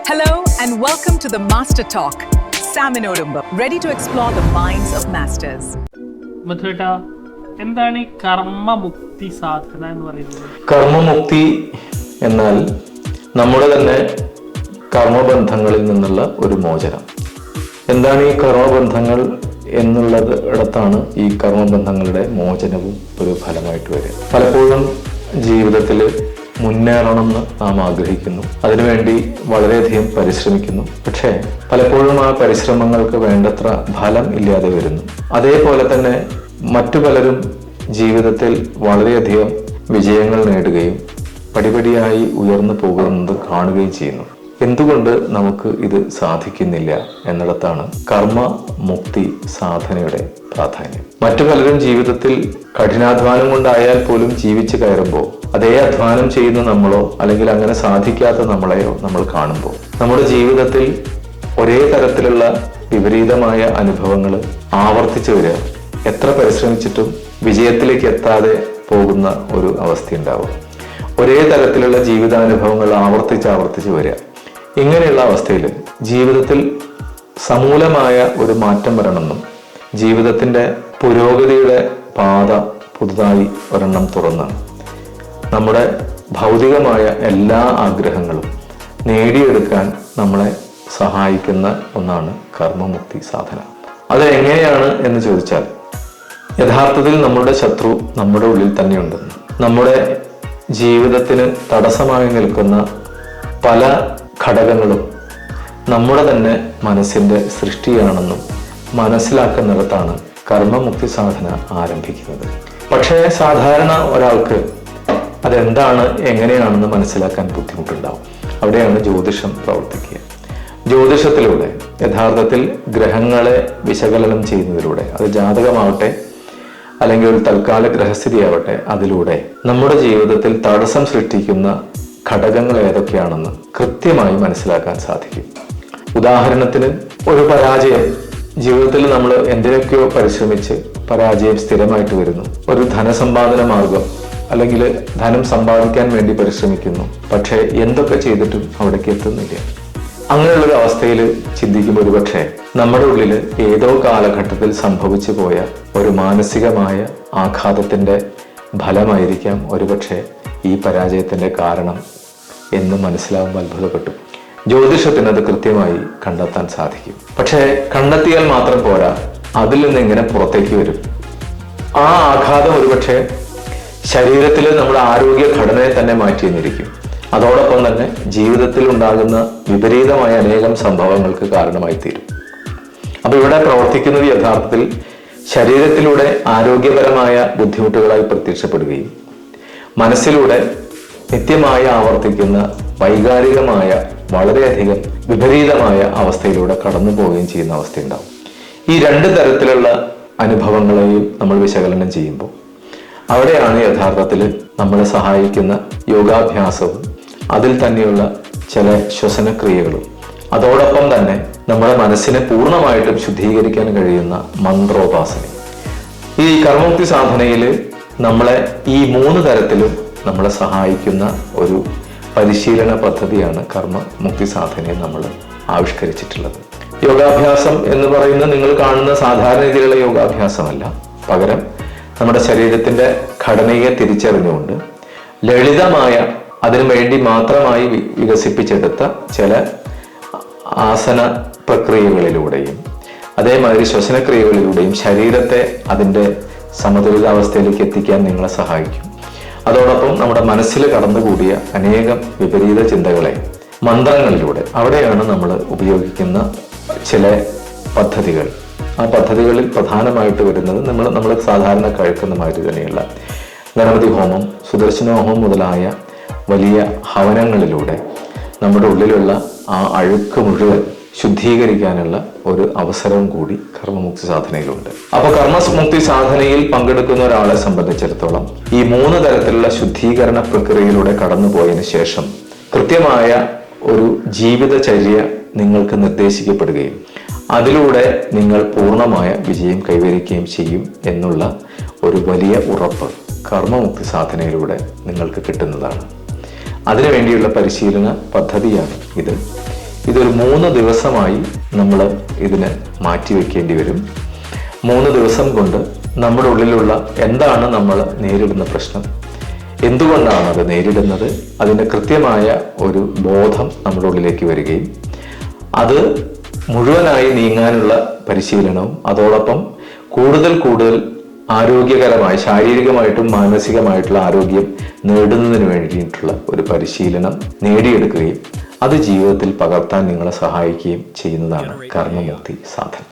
Hello and welcome to the Master Talk. Saminodumba, ready to explore the minds of masters. മധുരേട്ടാ, എന്താണ് ഈ കർമ്മമുക്തി സാധന എന്ന് പറയുന്നത്? കർമ്മമുക്തി എന്നാൽ നമ്മുടെ തന്നെ കർമ്മബന്ധങ്ങളിൽ നിന്നുള്ള ഒരു മോചനം. എന്താണ് ഈ കർമ്മബന്ധങ്ങൾ എന്നുള്ളത് ഇടത്താണ് ഈ കർമ്മബന്ധങ്ങളുടെ മോചനവും ഒരു ഫലമായിട്ട് വരിക. പലപ്പോഴും ജീവിതത്തിൽ മുന്നേറണമെന്ന് നാം ആഗ്രഹിക്കുന്നു, അതിനുവേണ്ടി വളരെയധികം പരിശ്രമിക്കുന്നു. പക്ഷേ പലപ്പോഴും ആ പരിശ്രമങ്ങൾക്ക് വേണ്ടത്ര ഫലം ഇല്ലാതെ വരുന്നു. അതേപോലെ തന്നെ മറ്റു പലരും ജീവിതത്തിൽ വളരെയധികം വിജയങ്ങൾ നേടുകയും പടിപടിയായി ഉയർന്നു പോകുന്നത് കാണുകയും ചെയ്യുന്നു. എന്തുകൊണ്ട് നമുക്ക് ഇത് സാധിക്കുന്നില്ല എന്നിടത്താണ് കർമ്മമുക്തി സാധനയുടെ പ്രാധാന്യം. മറ്റു പലരും ജീവിതത്തിൽ കഠിനാധ്വാനം കൊണ്ടായാൽ പോലും ജീവിച്ചു കയറുമ്പോൾ അതേ അധ്വാനം ചെയ്യുന്ന നമ്മളോ അല്ലെങ്കിൽ അങ്ങനെ സാധിക്കാത്ത നമ്മളെയോ നമ്മൾ കാണുമ്പോൾ നമ്മുടെ ജീവിതത്തിൽ ഒരേ തരത്തിലുള്ള വിപരീതമായ അനുഭവങ്ങൾ ആവർത്തിച്ചു വരിക, എത്ര പരിശ്രമിച്ചിട്ടും വിജയത്തിലേക്ക് എത്താതെ പോകുന്ന ഒരു അവസ്ഥയുണ്ടാവും. ഒരേ തരത്തിലുള്ള ജീവിതാനുഭവങ്ങൾ ആവർത്തിച്ച് വരിക. ഇങ്ങനെയുള്ള അവസ്ഥയിൽ ജീവിതത്തിൽ സമൂലമായ ഒരു മാറ്റം വരണമെന്നും ജീവിതത്തിൻ്റെ പുരോഗതിയുടെ പാത പുതുതായി ഒരെണ്ണം തുറന്ന് നമ്മുടെ ഭൗതികമായ എല്ലാ ആഗ്രഹങ്ങളും നേടിയെടുക്കാൻ നമ്മളെ സഹായിക്കുന്ന ഒന്നാണ് കർമ്മമുക്തി സാധന. അത് എങ്ങനെയാണ് എന്ന് ചോദിച്ചാൽ, യഥാർത്ഥത്തിൽ നമ്മുടെ ശത്രു നമ്മുടെ ഉള്ളിൽ തന്നെയുണ്ടെന്ന്, നമ്മുടെ ജീവിതത്തിന് തടസ്സമായി നിൽക്കുന്ന പല ഘടകങ്ങളും നമ്മുടെ തന്നെ മനസ്സിൻ്റെ സൃഷ്ടിയാണെന്നും മനസ്സിലാക്കുന്നിടത്താണ് കർമ്മമുക്തി സാധന ആരംഭിക്കുന്നത്. പക്ഷേ സാധാരണ ഒരാൾക്ക് അതെന്താണ് എങ്ങനെയാണെന്ന് മനസ്സിലാക്കാൻ ബുദ്ധിമുട്ടുണ്ടാവും. അവിടെയാണ് ജ്യോതിഷം പ്രവർത്തിക്കുക. ജ്യോതിഷത്തിലൂടെ യഥാർത്ഥത്തിൽ ഗ്രഹങ്ങളെ വിശകലനം ചെയ്യുന്നതിലൂടെ, അത് ജാതകമാവട്ടെ അല്ലെങ്കിൽ ഒരു തൽക്കാല ഗ്രഹസ്ഥിതിയാവട്ടെ, അതിലൂടെ നമ്മുടെ ജീവിതത്തിൽ തടസ്സം സൃഷ്ടിക്കുന്ന ഘടകങ്ങൾ ഏതൊക്കെയാണെന്ന് കൃത്യമായി മനസ്സിലാക്കാൻ സാധിക്കും. ഉദാഹരണത്തിന്, ഒരു പരാജയം ജീവിതത്തിൽ നമ്മൾ എന്തിനൊക്കെയോ പരിശ്രമിച്ച് പരാജയം സ്ഥിരമായിട്ട് വരുന്നു. ഒരു ധനസമ്പാദന മാർഗം അല്ലെങ്കിൽ ധനം സമ്പാദിക്കാൻ വേണ്ടി പരിശ്രമിക്കുന്നു, പക്ഷേ എന്തൊക്കെ ചെയ്തിട്ടും അവിടേക്ക് എത്തുന്നില്ല. അങ്ങനെയുള്ളൊരു അവസ്ഥയിൽ ചിന്തിക്കുമ്പോൾ ഒരുപക്ഷെ നമ്മുടെ ഉള്ളിൽ ഏതോ കാലഘട്ടത്തിൽ സംഭവിച്ചു പോയ ഒരു മാനസികമായ ആഘാതത്തിൻ്റെ ഫലമായിരിക്കാം ഒരുപക്ഷെ ഈ പരാജയത്തിൻ്റെ കാരണം എന്ന് മനസ്സിലാവുമ്പോൾ അത്ഭുതപ്പെട്ടു. ജ്യോതിഷത്തിന് അത് കൃത്യമായി കണ്ടെത്താൻ സാധിക്കും. പക്ഷേ കണ്ടെത്തിയാൽ മാത്രം പോരാ, അതിൽ നിന്ന് എങ്ങനെ പുറത്തേക്ക് വരും? ആ ആഘാതം ഒരുപക്ഷെ ശരീരത്തിൽ നമ്മുടെ ആരോഗ്യ ഘടനയെ തന്നെ മാറ്റിയെന്നിരിക്കും. അതോടൊപ്പം തന്നെ ജീവിതത്തിൽ ഉണ്ടാകുന്ന വിപരീതമായ അനേകം സംഭവങ്ങൾക്ക് കാരണമായി തീരും. അപ്പൊ ഇവിടെ പ്രവർത്തിക്കുന്നത് യഥാർത്ഥത്തിൽ ശരീരത്തിലൂടെ ആരോഗ്യപരമായ ബുദ്ധിമുട്ടുകളായി പ്രത്യക്ഷപ്പെടുകയും മനസ്സിലൂടെ നിത്യമായി ആവർത്തിക്കുന്ന വൈകാരികമായ വളരെയധികം വിപരീതമായ അവസ്ഥയിലൂടെ കടന്നു പോവുകയും ചെയ്യുന്ന അവസ്ഥയുണ്ടാവും. ഈ രണ്ട് തരത്തിലുള്ള അനുഭവങ്ങളെയും നമ്മൾ വിശകലനം ചെയ്യുമ്പോൾ അവിടെയാണ് യഥാർത്ഥത്തിൽ നമ്മളെ സഹായിക്കുന്ന യോഗാഭ്യാസവും അതിൽ തന്നെയുള്ള ചില ശ്വസനക്രിയകളും അതോടൊപ്പം തന്നെ നമ്മുടെ മനസ്സിനെ പൂർണ്ണമായിട്ടും ശുദ്ധീകരിക്കാൻ കഴിയുന്ന മന്ത്രോപാസനയും. ഈ കർമ്മമുക്തി സാധനയിൽ നമ്മളെ ഈ 3 തരത്തിലും നമ്മളെ സഹായിക്കുന്ന ഒരു പരിശീലന പദ്ധതിയാണ് കർമ്മമുക്തി സാധനയെ നമ്മൾ ആവിഷ്കരിച്ചിട്ടുള്ളത്. യോഗാഭ്യാസം എന്ന് പറയുന്നത് നിങ്ങൾ കാണുന്ന സാധാരണ രീതിയിലുള്ള യോഗാഭ്യാസമല്ല. പകരം നമ്മുടെ ശരീരത്തിൻ്റെ ഘടനയെ തിരിച്ചറിഞ്ഞുകൊണ്ട് ലളിതമായ, അതിനു വേണ്ടി മാത്രമായി വികസിപ്പിച്ചെടുത്ത ചില ആസന പ്രക്രിയകളിലൂടെയും അതേമാതിരി ശ്വസനക്രിയകളിലൂടെയും ശരീരത്തെ അതിൻ്റെ സമതുലിതാവസ്ഥയിലേക്ക് എത്തിക്കാൻ നിങ്ങളെ സഹായിക്കും. അതോടൊപ്പം നമ്മുടെ മനസ്സിൽ കടന്നുകൂടിയ അനേകം വിപരീത ചിന്തകളെ മന്ത്രങ്ങളിലൂടെ, അവിടെയാണ് നമ്മൾ ഉപയോഗിക്കുന്ന ചില പദ്ധതികൾ. ആ പദ്ധതികളിൽ പ്രധാനമായിട്ട് വരുന്നത് നമ്മൾ സാധാരണ കഴിക്കുന്ന മാതിരി തന്നെയുള്ള ഗണപതി ഹോമം, സുദർശന ഹോമം മുതലായ വലിയ ഹവനങ്ങളിലൂടെ നമ്മുടെ ഉള്ളിലുള്ള ആ അഴുക്ക് മുഴുവൻ ശുദ്ധീകരിക്കാനുള്ള ഒരു അവസരവും കൂടി കർമ്മമുക്തി സാധനയിലുണ്ട്. അപ്പൊ കർമ്മമുക്തി സാധനയിൽ പങ്കെടുക്കുന്ന ഒരാളെ സംബന്ധിച്ചിടത്തോളം ഈ 3 തരത്തിലുള്ള ശുദ്ധീകരണ പ്രക്രിയയിലൂടെ കടന്നുപോയതിനു ശേഷം കൃത്യമായ ഒരു ജീവിതചര്യ നിങ്ങൾക്ക് നിർദ്ദേശിക്കപ്പെടുകയും അതിലൂടെ നിങ്ങൾ പൂർണ്ണമായ വിജയം കൈവരിക്കുകയും ചെയ്യും എന്നുള്ള ഒരു വലിയ ഉറപ്പ് കർമ്മമുക്തി സാധനയിലൂടെ നിങ്ങൾക്ക് കിട്ടുന്നതാണ്. അതിനുവേണ്ടിയുള്ള പരിശീലന പദ്ധതിയാണ് ഇത്. ഇതൊരു 3 ദിവസമായി നമ്മൾ ഇതിന് മാറ്റിവെക്കേണ്ടി വരും. 3 ദിവസം കൊണ്ട് നമ്മുടെ ഉള്ളിലുള്ള എന്താണ് നമ്മൾ നേരിടുന്ന പ്രശ്നം, എന്തുകൊണ്ടാണ് അത് നേരിടുന്നത്, അതിൻ്റെ കൃത്യമായ ഒരു ബോധം നമ്മുടെ ഉള്ളിലേക്ക് വരികയും അത് മുഴുവനായി നീങ്ങാനുള്ള പരിശീലനവും അതോടൊപ്പം കൂടുതൽ ആരോഗ്യകരമായ ശാരീരികമായിട്ടും മാനസികമായിട്ടുള്ള ആരോഗ്യം നേടുന്നതിന് വേണ്ടിയിട്ടുള്ള ഒരു പരിശീലനം നേടിയെടുക്കുകയും അത് ജീവിതത്തിൽ പകർത്താൻ നിങ്ങളെ സഹായിക്കുകയും ചെയ്യുന്നതാണ് കർമ്മമുക്തി സാധന.